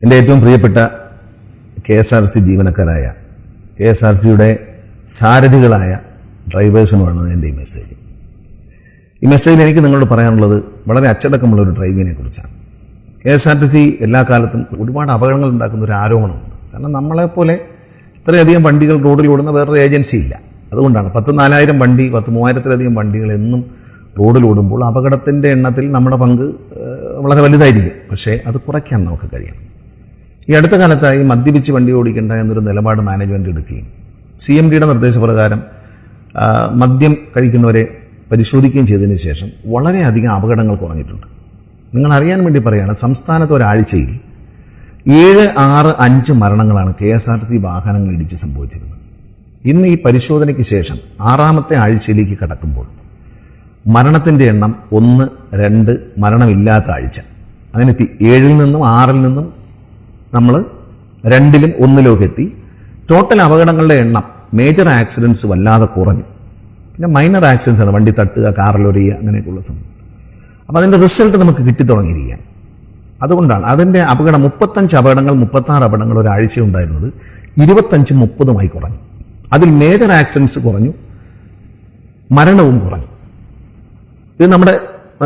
എൻ്റെ ഏറ്റവും പ്രിയപ്പെട്ട KSRTC ജീവനക്കാരായ KSRTCയുടെ സാരഥികളായ ഡ്രൈവേഴ്സിനുമാണ് എൻ്റെ ഈ മെസ്സേജ്. ഈ മെസ്സേജിൽ എനിക്ക് നിങ്ങളോട് പറയാനുള്ളത് വളരെ അച്ചടക്കമുള്ള ഒരു ഡ്രൈവിങ്ങിനെ കുറിച്ചാണ്. KSRTC എല്ലാ കാലത്തും ഒരുപാട് അപകടങ്ങൾ ഉണ്ടാക്കുന്ന ഒരു ആരോപണമുണ്ട്. കാരണം നമ്മളെപ്പോലെ ഇത്രയധികം വണ്ടികൾ റോഡിൽ ഓടുന്ന വേറൊരു ഏജൻസി ഇല്ല. അതുകൊണ്ടാണ് 10,000-4,000 വണ്ടി 3,000-ലധികം വണ്ടികൾ എന്നും റോഡിലോടുമ്പോൾ അപകടത്തിൻ്റെ എണ്ണത്തിൽ നമ്മുടെ പങ്ക് വളരെ വലുതായിരിക്കും. പക്ഷേ അത് കുറയ്ക്കാൻ നമുക്ക് കഴിയണം. ഈ അടുത്ത കാലത്തായി മദ്യപിച്ച് വണ്ടി ഓടിക്കേണ്ട എന്നൊരു നിലപാട് മാനേജ്മെൻറ്റ് എടുക്കുകയും CMDയുടെ നിർദ്ദേശപ്രകാരം മദ്യം കഴിക്കുന്നവരെ പരിശോധിക്കുകയും ചെയ്തതിന് ശേഷം വളരെയധികം അപകടങ്ങൾ കുറഞ്ഞിട്ടുണ്ട്. നിങ്ങൾ അറിയാൻ വേണ്ടി പറയുകയാണ്, സംസ്ഥാനത്ത് ഒരാഴ്ചയിൽ 7, 6, 5 മരണങ്ങളാണ് KSRTC വാഹനങ്ങൾ ഇടിച്ച് സംഭവിച്ചിരുന്നത്. ഇന്ന് ഈ പരിശോധനയ്ക്ക് ശേഷം 6ാമത്തെ ആഴ്ചയിലേക്ക് കടക്കുമ്പോൾ മരണത്തിൻ്റെ എണ്ണം 1, 2 മരണമില്ലാത്ത ആഴ്ച അങ്ങനെ എത്തി. 7ൽ നിന്നും 6ൽ നിന്നും നമ്മൾ 2ലും 1ലൊക്കെ എത്തി. ടോട്ടൽ അപകടങ്ങളുടെ എണ്ണം മേജർ ആക്സിഡൻസ് വല്ലാതെ കുറഞ്ഞു. പിന്നെ മൈനർ ആക്സിഡൻസ് ആണ്, വണ്ടി തട്ടുക, കാറിലൊരിയുക, അങ്ങനെയൊക്കെയുള്ള സംഭവം. അപ്പോൾ അതിൻ്റെ റിസൾട്ട് നമുക്ക് കിട്ടിത്തുടങ്ങിയിരിക്കുകയാണ്. അതുകൊണ്ടാണ് അതിൻ്റെ അപകടം 35 അപകടങ്ങൾ 36 അപകടങ്ങൾ ഒരാഴ്ച ഉണ്ടായിരുന്നത് 25-30 കുറഞ്ഞു. അതിൽ മേജർ ആക്സിഡൻസ് കുറഞ്ഞു, മരണവും കുറഞ്ഞു. ഇത് നമ്മുടെ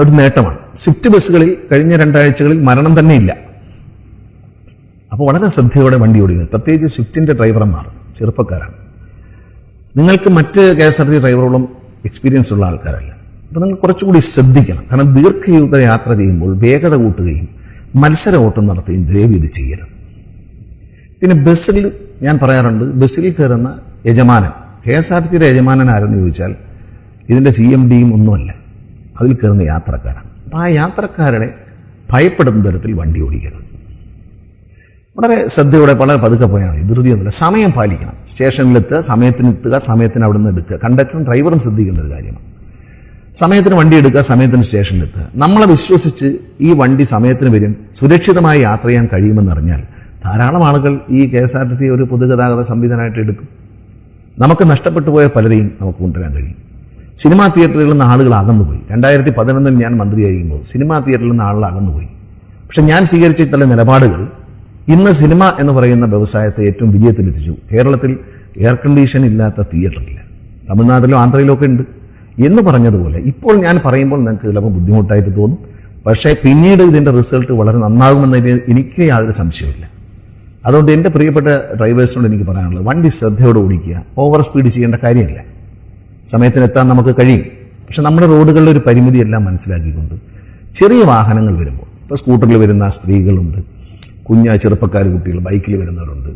ഒരു നേട്ടമാണ്. സ്വിഫ്റ്റ് ബസ്സുകളിൽ കഴിഞ്ഞ 2 ആഴ്ചകളിൽ മരണം തന്നെ ഇല്ല. അപ്പോൾ വളരെ ശ്രദ്ധയോടെ വണ്ടി ഓടിക്കുന്നത്, പ്രത്യേകിച്ച് സ്വിഫ്റ്റിൻ്റെ ഡ്രൈവർമാർ ചെറുപ്പക്കാരാണ്. നിങ്ങൾക്ക് മറ്റ് KSRTC ഡ്രൈവറോളം എക്സ്പീരിയൻസ് ഉള്ള ആൾക്കാരല്ല. അപ്പോൾ നിങ്ങൾ കുറച്ചുകൂടി ശ്രദ്ധിക്കണം. കാരണം ദീർഘദൂര യാത്ര ചെയ്യുമ്പോൾ വേഗത കൂട്ടുകയും മത്സര ഓട്ടം നടത്തുകയും ദയവ് ഇത് ചെയ്യരുത്. പിന്നെ ബസ്സിൽ ഞാൻ പറയാറുണ്ട്, ബസ്സിൽ കയറുന്ന യജമാനൻ, KSRTCയുടെ യജമാനൻ ആരെന്ന് ചോദിച്ചാൽ ഇതിൻ്റെ CMDയും ഒന്നുമല്ല, അതിൽ കയറുന്ന യാത്രക്കാരാണ്. അപ്പോൾ ആ യാത്രക്കാരുടെ ഭയപ്പെടുന്ന തരത്തിൽ വണ്ടി ഓടിക്കരുത്. വളരെ ശ്രദ്ധയോടെ വളരെ പതുക്കെ പോയാൽ മതി, ധൃതിയൊന്നുമില്ല. സമയം പാലിക്കണം. സ്റ്റേഷനിലെത്തുക, സമയത്തിന് എത്തുക, സമയത്തിന് അവിടെ നിന്ന് എടുക്കുക. കണ്ടക്ടറും ഡ്രൈവറും ശ്രദ്ധിക്കേണ്ട ഒരു കാര്യമാണ്. സമയത്തിന് വണ്ടി എടുക്കുക, സമയത്തിന് സ്റ്റേഷനിലെത്തുക. നമ്മളെ വിശ്വസിച്ച് ഈ വണ്ടി സമയത്തിന് വരും, സുരക്ഷിതമായി യാത്ര ചെയ്യാൻ കഴിയുമെന്നറിഞ്ഞാൽ ധാരാളം ആളുകൾ ഈ KSRTC ഒരു പൊതുഗതാഗത സംവിധാനമായിട്ട് എടുക്കും. നമുക്ക് നഷ്ടപ്പെട്ടു പോയ പലരെയും നമുക്ക് കൊണ്ടുവരാൻ കഴിയും. സിനിമാ തിയേറ്ററുകളിൽ നിന്ന് ആളുകൾ അകന്നുപോയി. 2011 ഞാൻ മന്ത്രിയായിരിക്കുമ്പോൾ സിനിമാ തിയേറ്ററിൽ നിന്ന് ആളുകൾ അകന്നുപോയി. പക്ഷെ ഞാൻ സ്വീകരിച്ചിട്ടുള്ള നിലപാടുകൾ ഇന്ന് സിനിമ എന്ന് പറയുന്ന വ്യവസായത്തെ ഏറ്റവും വിജയത്തിലെത്തിച്ചു. കേരളത്തിൽ എയർ കണ്ടീഷൻ ഇല്ലാത്ത തിയേറ്ററില്ല, തമിഴ്നാട്ടിലും ആന്ധ്രയിലും ഒക്കെ ഉണ്ട് എന്ന് പറഞ്ഞതുപോലെ ഇപ്പോൾ ഞാൻ പറയുമ്പോൾ നിങ്ങൾക്ക് ചിലപ്പോൾ ബുദ്ധിമുട്ടായിട്ട് തോന്നും. പക്ഷേ പിന്നീട് ഇതിൻ്റെ റിസൾട്ട് വളരെ നന്നാകുമെന്നതിന് എനിക്ക് യാതൊരു സംശയമില്ല. അതുകൊണ്ട് എൻ്റെ പ്രിയപ്പെട്ട ഡ്രൈവേഴ്സിനോട് എനിക്ക് പറയാനുള്ളത്, വണ്ടി ശ്രദ്ധയോടെ ഓടിക്കുക. ഓവർ സ്പീഡ് ചെയ്യേണ്ട കാര്യമില്ല. സമയത്തിനെത്താൻ നമുക്ക് കഴിയും. പക്ഷെ നമ്മുടെ റോഡുകളിലെ ഒരു പരിമിതിയെല്ലാം മനസ്സിലാക്കിക്കൊണ്ട് ചെറിയ വാഹനങ്ങൾ വരുമ്പോൾ, ഇപ്പോൾ സ്കൂട്ടറിൽ വരുന്ന സ്ത്രീകളുണ്ട്, ചെറുപ്പക്കാർ കുട്ടികൾ, ബൈക്കിൽ വരുന്നവരുണ്ട്,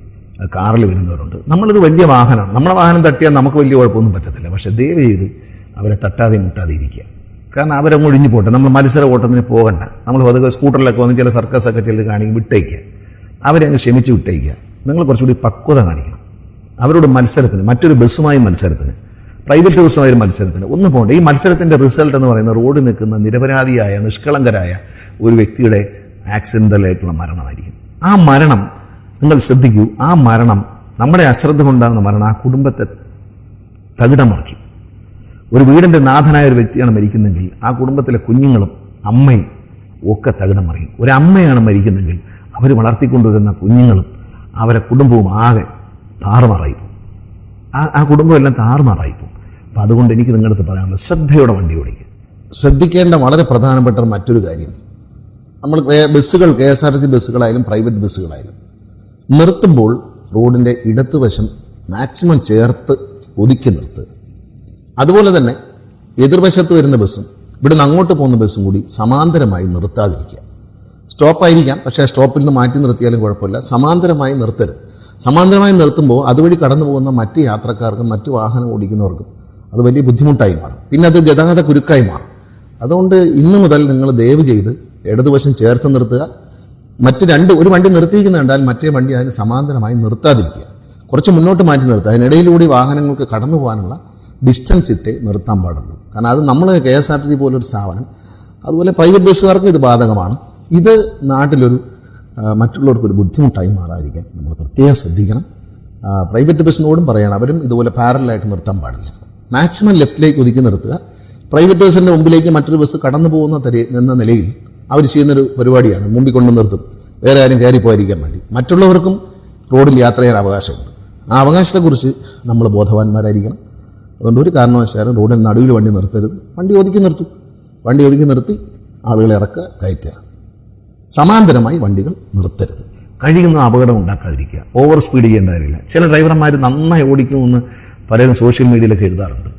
കാറിൽ വരുന്നവരുണ്ട്. നമ്മളൊരു വലിയ വാഹനമാണ്, നമ്മളെ വാഹനം തട്ടിയാൽ നമുക്ക് വലിയ കുഴപ്പമൊന്നും പറ്റത്തില്ല. പക്ഷേ ദയവ് ചെയ്ത് അവരെ തട്ടാതെ മുട്ടാതെ ഇരിക്കുക. കാരണം അവരെ ഒഴിഞ്ഞു പോട്ടെ, നമ്മൾ മത്സര ഓട്ടത്തിന് പോകണ്ട. നമ്മൾ പതുക്കെ സ്കൂട്ടറിലൊക്കെ വന്ന് ചില സർക്കസൊക്കെ ചില കാണിക്കും, വിട്ടേക്കുക. അവരെ അങ്ങ് ക്ഷമിച്ച് വിട്ടേക്കുക. നിങ്ങൾ കുറച്ചുകൂടി പക്വത കാണിക്കണം. അവരോട് മത്സരത്തിന്, മറ്റൊരു ബസ്സുമായി മത്സരത്തിന്, പ്രൈവറ്റ് ബസ്സുമായ മത്സരത്തിന് ഒന്നും പോകണ്ട. ഈ മത്സരത്തിൻ്റെ റിസൾട്ട് എന്ന് പറയുന്നത് റോഡിൽ നിൽക്കുന്ന നിരപരാധിയായ നിഷ്കളങ്കരായ ഒരു വ്യക്തിയുടെ ആക്സിഡൻ്റലായിട്ടുള്ള മരണമായിരിക്കും. ആ മരണം നിങ്ങൾ ശ്രദ്ധിക്കൂ. ആ മരണം, നമ്മുടെ അശ്രദ്ധ കൊണ്ടാകുന്ന മരണം ആ കുടുംബത്തെ തകിടമറിക്കും. ഒരു വീടിൻ്റെ നാഥനായ ഒരു വ്യക്തിയാണ് മരിക്കുന്നതെങ്കിൽ ആ കുടുംബത്തിലെ കുഞ്ഞുങ്ങളും അമ്മയും ഒക്കെ തകിടമറിയും. ഒരമ്മയാണ് മരിക്കുന്നതെങ്കിൽ അവർ വളർത്തിക്കൊണ്ടുവരുന്ന കുഞ്ഞുങ്ങളും അവരെ കുടുംബവും ആകെ താറുമാറായിപ്പോവും. ആ കുടുംബം എല്ലാം താറുമാറായിപ്പോവും. അപ്പോൾ അതുകൊണ്ട് എനിക്ക് നിങ്ങളടുത്ത് പറയാനുള്ളത്, ശ്രദ്ധയോടെ വണ്ടി ഓടിക്കുക. ശ്രദ്ധിക്കേണ്ട വളരെ പ്രധാനപ്പെട്ട മറ്റൊരു കാര്യം, നമ്മൾ ബസ്സുകൾ, KSRTC ബസ്സുകളായാലും പ്രൈവറ്റ് ബസ്സുകളായാലും നിർത്തുമ്പോൾ റോഡിൻ്റെ ഇടത്തുവശം മാക്സിമം ചേർത്ത് ഒതുക്കി നിർത്തുക. അതുപോലെ തന്നെ എതിർവശത്ത് വരുന്ന ബസ്സും ഇവിടുന്ന് അങ്ങോട്ട് പോകുന്ന ബസ്സും കൂടി സമാന്തരമായി നിർത്താതിരിക്കുക. സ്റ്റോപ്പായിരിക്കാം, പക്ഷേ സ്റ്റോപ്പിൽ നിന്ന് മാറ്റി നിർത്തിയാലും കുഴപ്പമില്ല. സമാന്തരമായി നിർത്തരുത്. സമാന്തരമായി നിർത്തുമ്പോൾ അതുവഴി കടന്നു പോകുന്ന മറ്റ് യാത്രക്കാർക്കും മറ്റ് വാഹനം ഓടിക്കുന്നവർക്കും അത് വലിയ ബുദ്ധിമുട്ടായി മാറും. പിന്നെ അത് ഗതാഗത കുരുക്കായി മാറും. അതുകൊണ്ട് ഇന്നു മുതൽ നിങ്ങൾ ദയവ് ചെയ്ത് ഇടതുവശം ചേർത്ത് നിർത്തുക. ഒരു വണ്ടി നിർത്തിയിരിക്കുന്ന കണ്ടാൽ മറ്റേ വണ്ടി അതിന് സമാന്തരമായി നിർത്താതിരിക്കുക. കുറച്ച് മുന്നോട്ട് മാറ്റി നിർത്തുക. അതിനിടയിലൂടെ വാഹനങ്ങൾക്ക് കടന്നു പോകാനുള്ള ഡിസ്റ്റൻസ് ഇട്ടേ നിർത്താൻ പാടുള്ളൂ. കാരണം അത് നമ്മൾ KSRTC പോലൊരു സ്ഥാപനം, അതുപോലെ പ്രൈവറ്റ് ബസ്സുകാർക്കും ഇത് ബാധകമാണ്. ഇത് നാട്ടിലൊരു മറ്റുള്ളവർക്കൊരു ബുദ്ധിമുട്ടായി മാറാതിരിക്കാൻ നമ്മൾ പ്രത്യേകം ശ്രദ്ധിക്കണം. പ്രൈവറ്റ് ബസ്സിനോടും പറയണം, അവരും ഇതുപോലെ പാരലായിട്ട് നിർത്താൻ പാടില്ല. മാക്സിമം ലെഫ്റ്റിലേക്ക് ഒതുക്കി നിർത്തുക. പ്രൈവറ്റ് ബസ്സിൻ്റെ മുമ്പിലേക്ക് മറ്റൊരു ബസ് കടന്നു പോകുന്ന നിലയിൽ അവർ ചെയ്യുന്നൊരു പരിപാടിയാണ്, മുമ്പിൽ കൊണ്ടു നിർത്തും, വേറെ ആരും കയറി പോയിരിക്കാൻ വേണ്ടി. മറ്റുള്ളവർക്കും റോഡിൽ യാത്ര ചെയ്യാൻ അവകാശമുണ്ട്. ആ അവകാശത്തെക്കുറിച്ച് നമ്മൾ ബോധവാന്മാരായിരിക്കണം. അതുകൊണ്ട് ഒരു കാരണവശാലും റോഡിന് നടുവിൽ വണ്ടി നിർത്തരുത്. വണ്ടി ഒതുക്കി നിർത്തി ആളുകളെ ഇറക്കുക, കയറ്റുക. സമാന്തരമായി വണ്ടികൾ നിർത്തരുത്. കഴിയുന്ന അപകടം ഉണ്ടാക്കാതിരിക്കുക. ഓവർ സ്പീഡ് ചെയ്യേണ്ട കാര്യമില്ല. ചില ഡ്രൈവർമാർ നന്നായി ഓടിക്കുമെന്ന് പലരും സോഷ്യൽ മീഡിയയിലൊക്കെ എഴുതാറുണ്ട്.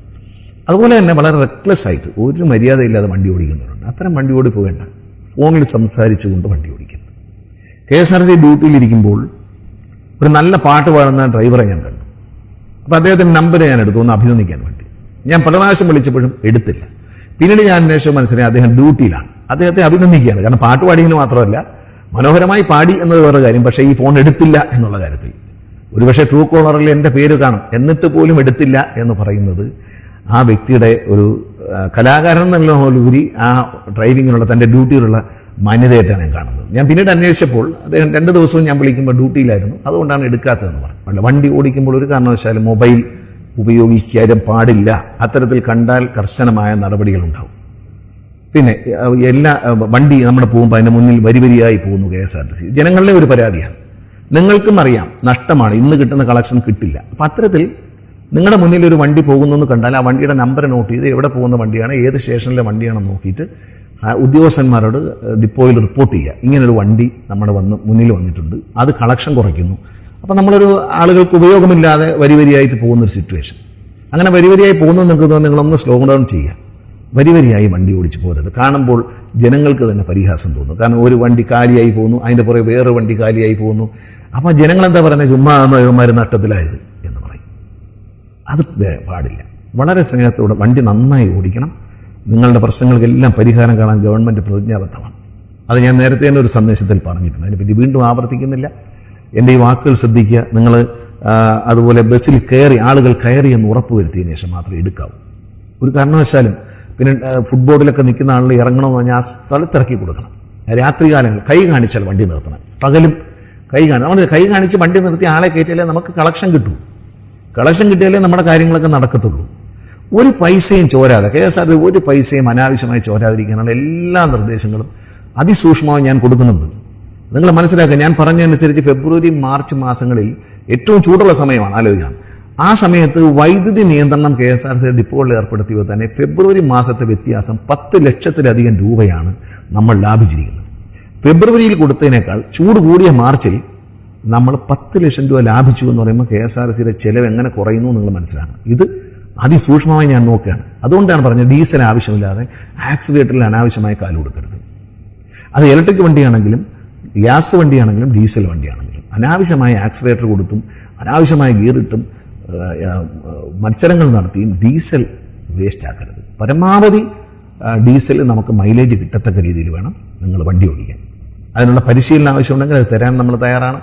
അതുപോലെ തന്നെ വളരെ റെക്ലെസ് ആയിട്ട് ഒരു മര്യാദയില്ലാതെ വണ്ടി ഓടിക്കുന്നവരുണ്ട്. അത്തരം വണ്ടി ഓടി പോകേണ്ട. ഫോണിൽ സംസാരിച്ചുകൊണ്ട് വണ്ടി ഓടിക്കരുത്. KSRTC ഡ്യൂട്ടിയിലിരിക്കുമ്പോൾ ഒരു നല്ല പാട്ട് പാടുന്ന ഡ്രൈവറെ ഞാൻ കണ്ടു. അപ്പോൾ അദ്ദേഹത്തിൻ്റെ നമ്പർ ഞാൻ എടുത്തു ഒന്ന് അഭിനന്ദിക്കാൻ വേണ്ടി. ഞാൻ പല പ്രാവശ്യം വിളിച്ചപ്പോഴും എടുത്തില്ല. പിന്നീട് ഞാൻ അന്വേഷിച്ച് മനസ്സിലായി അദ്ദേഹം ഡ്യൂട്ടിയിലാണ്. അദ്ദേഹത്തെ അഭിനന്ദിക്കുകയാണ്. കാരണം പാട്ട് പാടിയെന്ന് മാത്രമല്ല, മനോഹരമായി പാടി എന്നത് വേറെ കാര്യം. പക്ഷേ ഈ ഫോൺ എടുത്തില്ല എന്നുള്ള കാര്യത്തിൽ ഒരുപക്ഷെ ട്രൂ കോളറിൽ എൻ്റെ പേര് കാണും, എന്നിട്ട് പോലും എടുത്തില്ല എന്ന് പറയുന്നത് ആ വ്യക്തിയുടെ ഒരു കലാകാരൻ എന്നുള്ളതിലുപരി ആ ഡ്രൈവിങ്ങിനുള്ള തൻ്റെ ഡ്യൂട്ടിയിലുള്ള മാന്യതയായിട്ടാണ് ഞാൻ കാണുന്നത്. ഞാൻ പിന്നീട് അന്വേഷിച്ചപ്പോൾ അദ്ദേഹം 2 ദിവസവും ഞാൻ വിളിക്കുമ്പോൾ ഡ്യൂട്ടിയിലായിരുന്നു, അതുകൊണ്ടാണ് എടുക്കാത്തതെന്ന് പറഞ്ഞു. വണ്ടി ഓടിക്കുമ്പോൾ ഒരു കാരണവശാലും മൊബൈൽ ഉപയോഗിക്കാനും പാടില്ല. അത്തരത്തിൽ കണ്ടാൽ കർശനമായ നടപടികളുണ്ടാവും. പിന്നെ വണ്ടി നമ്മുടെ പോകുമ്പോൾ അതിൻ്റെ മുന്നിൽ വരിയായി പോകുന്നു KSRTC. ജനങ്ങളുടെ ഒരു പരാതിയാണ്. നിങ്ങൾക്കും അറിയാം നഷ്ടമാണ്, ഇന്ന് കിട്ടുന്ന കളക്ഷൻ കിട്ടില്ല. അപ്പം അത്തരത്തിൽ നിങ്ങളുടെ മുന്നിൽ ഒരു വണ്ടി പോകുന്നു എന്ന് കണ്ടാൽ ആ വണ്ടിയുടെ നമ്പർ നോട്ട് ചെയ്ത് എവിടെ പോകുന്ന വണ്ടിയാണ്, ഏത് സ്റ്റേഷനിലെ വണ്ടിയാണെന്ന് നോക്കിയിട്ട് ഉദ്യോഗസ്ഥന്മാരോട് ഡിപ്പോയിൽ റിപ്പോർട്ട് ചെയ്യുക. ഇങ്ങനൊരു വണ്ടി നമ്മുടെ മുന്നിൽ വന്നിട്ടുണ്ട്, അത് കളക്ഷൻ കുറയ്ക്കുന്നു. അപ്പം നമ്മളൊരു ആളുകൾക്ക് ഉപയോഗമില്ലാതെ വരിയായിട്ട് പോകുന്നൊരു സിറ്റുവേഷൻ. അങ്ങനെ വരിയായി പോകുന്നത് നിങ്ങൾക്ക് നിങ്ങളൊന്ന് സ്ലോ ഡൗൺ ചെയ്യുക. വരിയായി വണ്ടി ഓടിച്ച് പോരുത്. കാണുമ്പോൾ ജനങ്ങൾക്ക് തന്നെ പരിഹാസം തോന്നും. കാരണം ഒരു വണ്ടി കാലിയായി പോകുന്നു, അതിൻ്റെ പുറകെ വേറെ വണ്ടി കാലിയായി പോകുന്നു. അപ്പോൾ ജനങ്ങളെന്താ പറയുന്നത്, ചുമ്മാ ഇവന്മാർ നഷ്ടത്തിലായത് എന്ന് പറയും. അത് പാടില്ല. വളരെ സ്നേഹത്തോടെ വണ്ടി നന്നായി ഓടിക്കണം. നിങ്ങളുടെ പ്രശ്നങ്ങൾക്കെല്ലാം പരിഹാരം കാണാൻ ഗവൺമെൻറ് പ്രതിജ്ഞാബദ്ധമാണ്. അത് ഞാൻ നേരത്തെ തന്നെ ഒരു സന്ദേശത്തിൽ പറഞ്ഞിട്ടുണ്ട്. അതിനെപ്പറ്റി വീണ്ടും ആവർത്തിക്കുന്നില്ല. എൻ്റെ ഈ വാക്കുകൾ ശ്രദ്ധിക്കുക. നിങ്ങൾ അതുപോലെ ബസ്സിൽ ആളുകൾ കയറി എന്ന് ഉറപ്പുവരുത്തിയതിനു ശേഷം മാത്രമേ എടുക്കാവൂ. ഒരു കാരണവശാലും പിന്നെ ഫുട്ബോളിലൊക്കെ നിൽക്കുന്ന ആളുകൾ ഇറങ്ങണമെന്ന് പറഞ്ഞാൽ ആ സ്ഥലത്തിറക്കി കൊടുക്കണം. രാത്രികാലങ്ങൾ കൈ കാണിച്ചാൽ വണ്ടി നിർത്തണം. പകലും നമ്മൾ കൈ കാണിച്ച് വണ്ടി നിർത്തി ആളെ കയറ്റിയാലേ നമുക്ക് കളക്ഷൻ കിട്ടൂ. കളക്ഷൻ കിട്ടിയാലേ നമ്മുടെ കാര്യങ്ങളൊക്കെ നടക്കത്തുള്ളൂ. ഒരു പൈസയും ചോരാതെ KSRTC ഒരു പൈസയും അനാവശ്യമായി ചോരാതിരിക്കാനുള്ള എല്ലാ നിർദ്ദേശങ്ങളും അതിസൂക്ഷ്മമായി ഞാൻ കൊടുക്കുന്നുണ്ട്. നിങ്ങൾ മനസ്സിലാക്കുക, ഞാൻ പറഞ്ഞതനുസരിച്ച് ഫെബ്രുവരി മാർച്ച് മാസങ്ങളിൽ ഏറ്റവും ചൂടുള്ള സമയമാണ്. ആലോചിക്കണം. ആ സമയത്ത് വൈദ്യുതി നിയന്ത്രണം KSRTC ഡിപ്പോകളിൽ ഏർപ്പെടുത്തിയപ്പോൾ തന്നെ ഫെബ്രുവരി മാസത്തെ വ്യത്യാസം 10 ലക്ഷത്തിലധികം രൂപയാണ് നമ്മൾ ലാഭിച്ചിരിക്കുന്നത്. ഫെബ്രുവരിയിൽ കൊടുത്തതിനേക്കാൾ ചൂട് കൂടിയ മാർച്ചിൽ നമ്മൾ 10 ലക്ഷം രൂപ ലാഭിച്ചു എന്ന് പറയുമ്പോൾ KSRTCയുടെ ചെലവ് എങ്ങനെ കുറയുന്നു നിങ്ങൾ മനസ്സിലാക്കണം. ഇത് അതിസൂക്ഷ്മമായി ഞാൻ നോക്കുകയാണ്. അതുകൊണ്ടാണ് പറഞ്ഞത് ഡീസൽ ആവശ്യമില്ലാതെ ആക്സിലേറ്ററിൽ അനാവശ്യമായി കാല് കൊടുക്കരുത്. അത് ഇലക്ട്രിക് വണ്ടിയാണെങ്കിലും ഗ്യാസ് വണ്ടിയാണെങ്കിലും ഡീസൽ വണ്ടിയാണെങ്കിലും അനാവശ്യമായി ആക്സിലേറ്റർ കൊടുത്തും അനാവശ്യമായി ഗിയറിട്ടും മത്സരങ്ങൾ നടത്തിയും ഡീസൽ വേസ്റ്റ് ആക്കരുത്. പരമാവധി ഡീസൽ നമുക്ക് മൈലേജ് കിട്ടത്തക്ക രീതിയിൽ വേണം നിങ്ങൾ വണ്ടി ഓടിക്കാൻ. അതിനുള്ള പരിശീലനം ആവശ്യമുണ്ടെങ്കിൽ അത് തരാൻ നമ്മൾ തയ്യാറാണ്.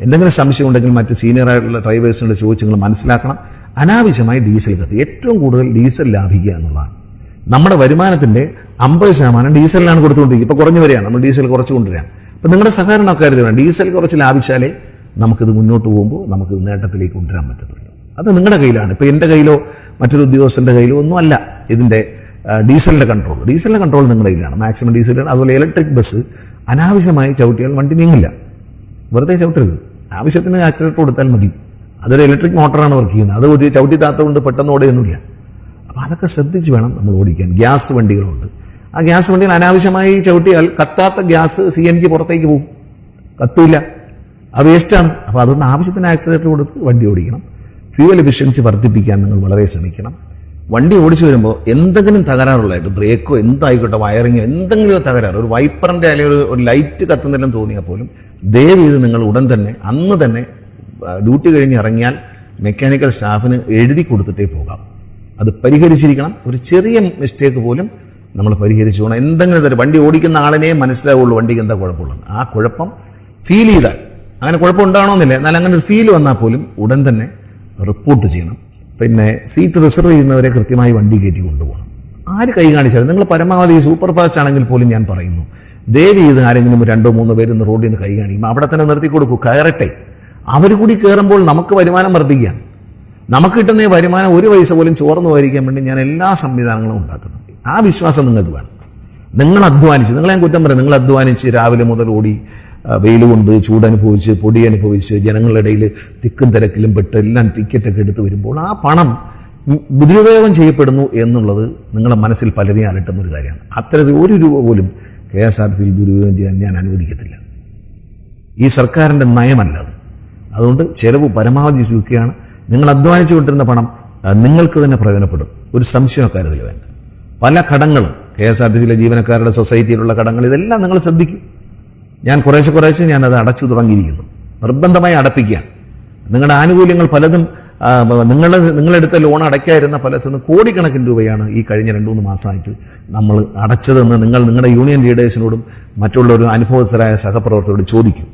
എന്തെങ്കിലും സംശയം ഉണ്ടെങ്കിൽ മറ്റ് സീനിയറായിട്ടുള്ള ഡ്രൈവേഴ്സിനോട് ചോദിച്ച് നിങ്ങൾ മനസ്സിലാക്കണം. അനാവശ്യമായി ഡീസൽ കത്തി ഏറ്റവും കൂടുതൽ ഡീസൽ ലാഭിക്കുക എന്നുള്ളതാണ്. നമ്മുടെ വരുമാനത്തിൻ്റെ 50% ഡീസലിലാണ് കൊടുത്തുകൊണ്ടിരിക്കുക. ഇപ്പോൾ കുറഞ്ഞു വരികയാണ്, നമ്മൾ ഡീസൽ കുറച്ച് കൊണ്ടുവരികയാണ്. അപ്പോൾ നിങ്ങളുടെ സഹകരണമൊക്കെ കരുതി വേണം. ഡീസൽ കുറച്ച് ലാഭിച്ചാലേ നമുക്കിത് മുന്നോട്ട് പോകുമ്പോൾ നമുക്കിത് നേട്ടത്തിലേക്ക് കൊണ്ടുവരാൻ പറ്റത്തുള്ളൂ. അത് നിങ്ങളുടെ കയ്യിലാണ്. ഇപ്പോൾ എൻ്റെ കയ്യിലോ മറ്റൊരു ഉദ്യോഗസ്ഥൻ്റെ കയ്യിലോ ഒന്നുമല്ല ഇതിൻ്റെ ഡീസലിൻ്റെ കൺട്രോൾ. ഡീസലിൻ്റെ കൺട്രോൾ നിങ്ങളുടെ കയ്യിലാണ്. മാക്സിമം ഡീസലാണ്. അതുപോലെ ഇലക്ട്രിക് ബസ് അനാവശ്യമായി ചവിട്ടിയാൽ വണ്ടി നീങ്ങില്ല. വെറുതെ ചവിട്ടരുത്. ആവശ്യത്തിന് ആക്സിലേറ്റർ കൊടുത്താൽ മതി. അതൊരു ഇലക്ട്രിക് മോട്ടറാണ് വർക്ക് ചെയ്യുന്നത്. അത് ഒരു ചവിട്ടി താത്ത കൊണ്ട് പെട്ടെന്ന് ഓടുകയൊന്നുമില്ല. അപ്പോൾ അതൊക്കെ ശ്രദ്ധിച്ച് വേണം നമ്മൾ ഓടിക്കാൻ. ഗ്യാസ് വണ്ടികളുണ്ട്. ആ ഗ്യാസ് വണ്ടികൾ അനാവശ്യമായി ചവിട്ടിയാൽ കത്താത്ത ഗ്യാസ് CNG പുറത്തേക്ക് പോകും, കത്തില്ല, അത് വേസ്റ്റാണ്. അപ്പോൾ അതുകൊണ്ട് ആവശ്യത്തിന് ആക്സിലേറ്റർ കൊടുത്ത് വണ്ടി ഓടിക്കണം. ഫ്യൂവൽ എഫിഷ്യൻസി വർദ്ധിപ്പിക്കാൻ നിങ്ങൾ വളരെ ശ്രമിക്കണം. വണ്ടി ഓടിച്ചു വരുമ്പോൾ എന്തെങ്കിലും തകരാറുള്ളതായിട്ട് ബ്രേക്കോ എന്തായിക്കോട്ടെ വയറിങ്ങോ എന്തെങ്കിലും തകരാറ്, ഒരു വൈപ്പറിൻ്റെ അല്ലെങ്കിൽ ഒരു ലൈറ്റ് കത്തുന്നില്ലെന്ന് തോന്നിയാൽ പോലും ദയവ് ചെയ്ത് നിങ്ങൾ ഉടൻ തന്നെ അന്ന് തന്നെ ഡ്യൂട്ടി കഴിഞ്ഞ് ഇറങ്ങിയാൽ മെക്കാനിക്കൽ സ്റ്റാഫിന് എഴുതി കൊടുത്തിട്ടേ പോകാം. അത് പരിഹരിച്ചിരിക്കണം. ഒരു ചെറിയ മിസ്റ്റേക്ക് പോലും നമ്മൾ പരിഹരിച്ചു പോകണം. എന്തെങ്കിലും തരം വണ്ടി ഓടിക്കുന്ന ആളിനെ മനസ്സിലാവുള്ളൂ വണ്ടിക്ക് എന്താ കുഴപ്പമുള്ളത്. ആ കുഴപ്പം ഫീൽ ചെയ്താൽ, അങ്ങനെ കുഴപ്പം ഉണ്ടാകണമെന്നില്ല, എന്നാൽ അങ്ങനെ ഒരു ഫീൽ വന്നാൽ പോലും ഉടൻ തന്നെ റിപ്പോർട്ട് ചെയ്യണം. പിന്നെ സീറ്റ് റിസർവ് ചെയ്യുന്നവരെ കൃത്യമായി വണ്ടി കയറ്റി കൊണ്ടുപോകണം. ആര് കൈ കാണിച്ചാലും നിങ്ങൾ പരമാവധി സൂപ്പർ ഫാസ്റ്റ് ആണെങ്കിൽ പോലും ഞാൻ പറയുന്നു, ദയവ് ചെയ്ത് ആരെങ്കിലും 2-3 പേര് റോഡിൽ നിന്ന് കൈ കാണിക്കും, അവിടെ തന്നെ നിർത്തി കൊടുക്കൂ, കയറട്ടെ. അവർ കൂടി കയറുമ്പോൾ നമുക്ക് വരുമാനം വർദ്ധിക്കാം. നമുക്ക് കിട്ടുന്ന വരുമാനം 1 പൈസ പോലും ചോർന്നു പോയിരിക്കാൻ വേണ്ടി ഞാൻ എല്ലാ സംവിധാനങ്ങളും ഉണ്ടാക്കുന്നുണ്ട്. ആ വിശ്വാസം നിങ്ങൾക്ക് വേണം. നിങ്ങൾ അധ്വാനിച്ച്, നിങ്ങളെ ഞാൻ കുറ്റം പറയാം, നിങ്ങൾ അധ്വാനിച്ച് രാവിലെ മുതൽ ഓടി വെയിൽ കൊണ്ട് ചൂടനുഭവിച്ച് പൊടി അനുഭവിച്ച് ജനങ്ങളുടെ ഇടയിൽ തിക്കും തിരക്കിലും പെട്ട് എല്ലാം ടിക്കറ്റൊക്കെ എടുത്ത് വരുമ്പോൾ ആ പണം ദുരുപയോഗം ചെയ്യപ്പെടുന്നു എന്നുള്ളത് നിങ്ങളുടെ മനസ്സിൽ പലരെയും അലട്ടുന്നൊരു കാര്യമാണ്. അത്തരത്തിൽ 1 രൂപ പോലും KSRTCയിൽ ദുരുപയോഗം ചെയ്യാൻ ഞാൻ അനുവദിക്കത്തില്ല. ഈ സർക്കാരിൻ്റെ നയമല്ലത്. അതുകൊണ്ട് ചെലവ് പരമാവധി ചുരുക്കുകയാണ്. നിങ്ങൾ അധ്വാനിച്ചു കൊണ്ടിരുന്ന പണം നിങ്ങൾക്ക് തന്നെ പ്രയോജനപ്പെടും, ഒരു സംശയം അക്കാര്യത്തിൽ വേണ്ട. പല കടങ്ങളും KSRTCയിലെ ജീവനക്കാരുടെ സൊസൈറ്റിയിലുള്ള കടങ്ങൾ ഇതെല്ലാം നിങ്ങൾ ശ്രദ്ധിക്കും. ഞാൻ കുറേശ്ശെ ഞാനത് അടച്ചു തുടങ്ങിയിരിക്കുന്നു. നിർബന്ധമായി അടപ്പിക്കുകയാണ്. നിങ്ങളുടെ ആനുകൂല്യങ്ങൾ പലതും നിങ്ങളെടുത്ത ലോൺ അടയ്ക്കാതിരുന്ന പലതിൽ കോടിക്കണക്കിന് രൂപയാണ് ഈ കഴിഞ്ഞ 2-3 മാസമായിട്ട് നമ്മൾ അടച്ചതെന്ന് നിങ്ങളുടെ യൂണിയൻ ലീഡേഴ്സിനോടും മറ്റുള്ളവരും അനുഭവസ്ഥരായ സഹപ്രവർത്തകരോട് ചോദിക്കും.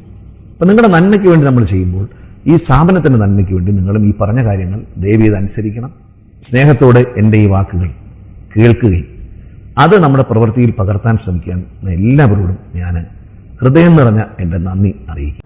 അപ്പം നിങ്ങളുടെ നന്മയ്ക്ക് വേണ്ടി നമ്മൾ ചെയ്യുമ്പോൾ ഈ സ്ഥാപനത്തിൻ്റെ നന്മയ്ക്ക് വേണ്ടി നിങ്ങളും ഈ പറഞ്ഞ കാര്യങ്ങൾ ദയവേത് അനുസരിക്കണം. സ്നേഹത്തോടെ എൻ്റെ ഈ വാക്കുകൾ കേൾക്കുകയും അത് നമ്മുടെ പ്രവൃത്തിയിൽ പകർത്താൻ ശ്രമിക്കാൻ എല്ലാവരോടും ഞാൻ ഹൃദയം നിറഞ്ഞ എൻ്റെ നന്ദി അറിയിക്കുക.